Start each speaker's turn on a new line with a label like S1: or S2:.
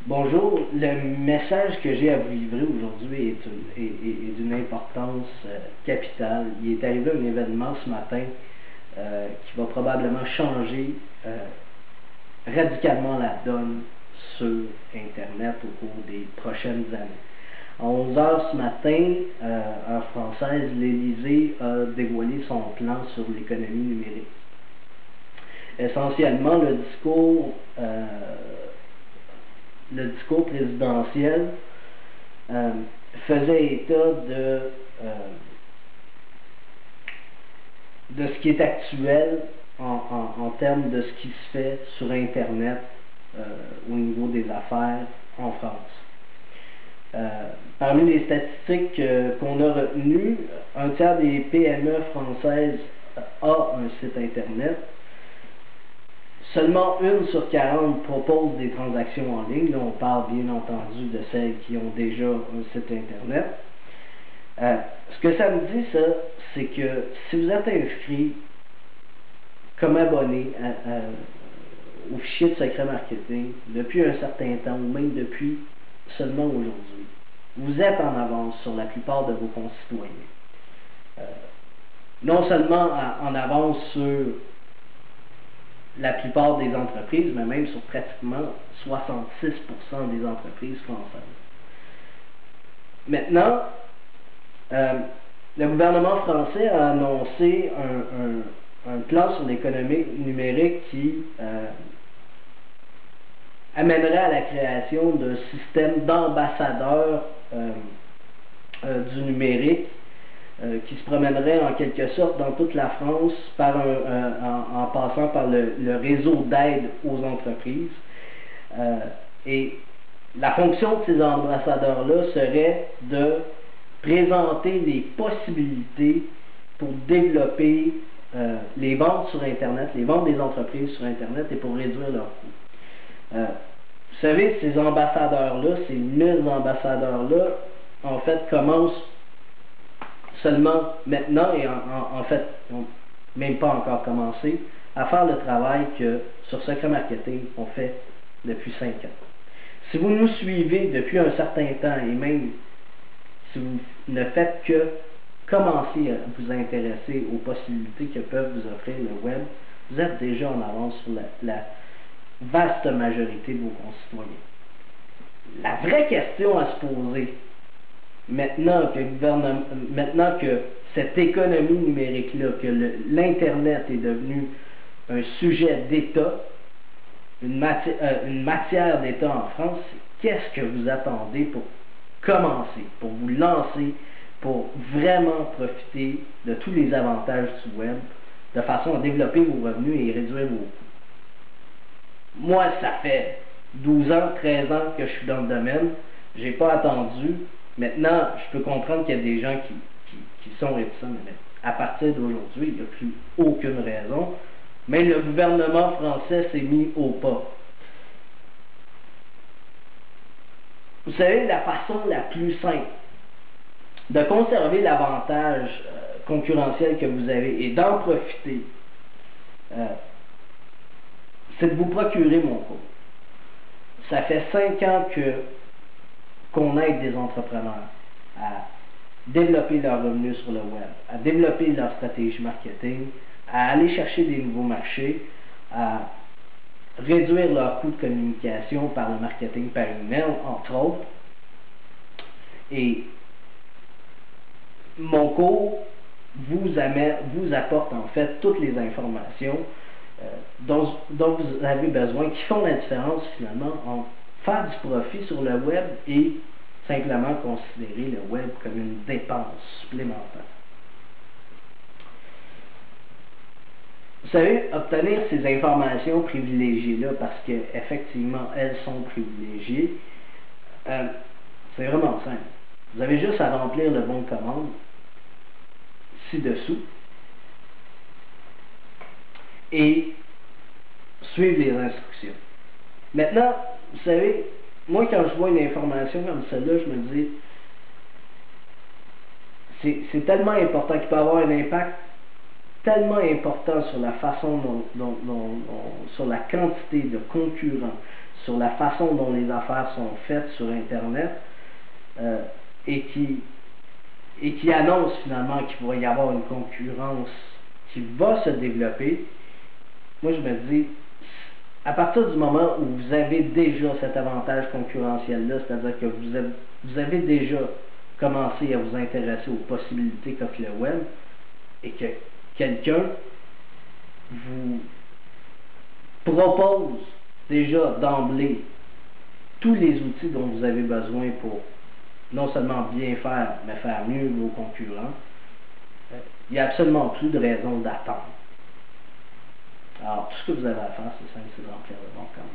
S1: Bonjour, le message que j'ai à vous livrer aujourd'hui est d'une importance capitale. Il est arrivé un événement ce matin qui va probablement changer radicalement la donne sur Internet au cours des prochaines années. À 11 h ce matin, heure française, l'Élysée a dévoilé son plan sur l'économie numérique. Essentiellement, le discours présidentiel faisait état de ce qui est actuel en termes de ce qui se fait sur Internet au niveau des affaires en France. Parmi les statistiques qu'on a retenues, un tiers des PME françaises a un site Internet. Seulement 1 sur 40 propose des transactions en ligne. Là, on parle bien entendu de celles qui ont déjà un site Internet. Ce que ça me dit, ça, c'est que si vous êtes inscrit comme abonné au fichier de secret marketing depuis un certain temps, ou même depuis seulement aujourd'hui, vous êtes en avance sur la plupart de vos concitoyens. Non seulement en avance sur la plupart des entreprises, mais même sur pratiquement 66% des entreprises françaises. Maintenant, le gouvernement français a annoncé un plan sur l'économie numérique qui amènerait à la création d'un système d'ambassadeurs du numérique qui se promènerait en quelque sorte dans toute la France en passant par le réseau d'aide aux entreprises. Et la fonction de ces ambassadeurs-là serait de présenter les possibilités pour développer les ventes sur Internet, les ventes des entreprises sur Internet et pour réduire leurs coûts. Vous savez, ces ambassadeurs-là, ces 1000 ambassadeurs-là, en fait, commencent seulement maintenant, et en fait, ils n'ont même pas encore commencé, à faire le travail que sur Secret Marketing, on fait depuis 5 ans. Si vous nous suivez depuis un certain temps, et même si vous ne faites que commencer à vous intéresser aux possibilités que peuvent vous offrir le web, vous êtes déjà en avance sur la vaste majorité de vos concitoyens. La vraie question à se poser, maintenant que cette économie numérique-là, que l'Internet est devenu un sujet d'État, une matière d'État en France, qu'est-ce que vous attendez pour commencer, pour vous lancer, pour vraiment profiter de tous les avantages du web, de façon à développer vos revenus et réduire vos coûts? Moi, ça fait 12 ans, 13 ans que je suis dans le domaine, j'ai pas attendu. Maintenant, je peux comprendre qu'il y a des gens qui sont réticents, mais à partir d'aujourd'hui, il n'y a plus aucune raison. Même le gouvernement français s'est mis au pas. Vous savez, la façon la plus simple de conserver l'avantage concurrentiel que vous avez et d'en profiter, c'est de vous procurer mon cours. Ça fait 5 ans qu'on aide des entrepreneurs à développer leurs revenus sur le web, à développer leur stratégie marketing, à aller chercher des nouveaux marchés, à réduire leurs coûts de communication par le marketing par email, entre autres. Et mon cours vous apporte en fait toutes les informations dont vous avez besoin, qui font la différence finalement entre faire du profit sur le web et simplement considérer le web comme une dépense supplémentaire. Vous savez, obtenir ces informations privilégiées-là, parce qu'effectivement, elles sont privilégiées, c'est vraiment simple. Vous avez juste à remplir le bon de commande ci-dessous et suivre les instructions. Maintenant, vous savez, moi quand je vois une information comme celle-là, je me dis, c'est tellement important qu'il peut avoir un impact tellement important sur la façon sur la quantité de concurrents, sur la façon dont les affaires sont faites sur Internet, et qui annonce finalement qu'il pourrait y avoir une concurrence qui va se développer. Moi je me dis, à partir du moment où vous avez déjà cet avantage concurrentiel-là, c'est-à-dire que vous avez déjà commencé à vous intéresser aux possibilités qu'offre le web, et que quelqu'un vous propose déjà d'emblée tous les outils dont vous avez besoin pour non seulement bien faire, mais faire mieux que vos concurrents, il n'y a absolument plus de raison d'attendre. Alors, tout ce que vous avez à faire, c'est simple, c'est de remplir le bon commande.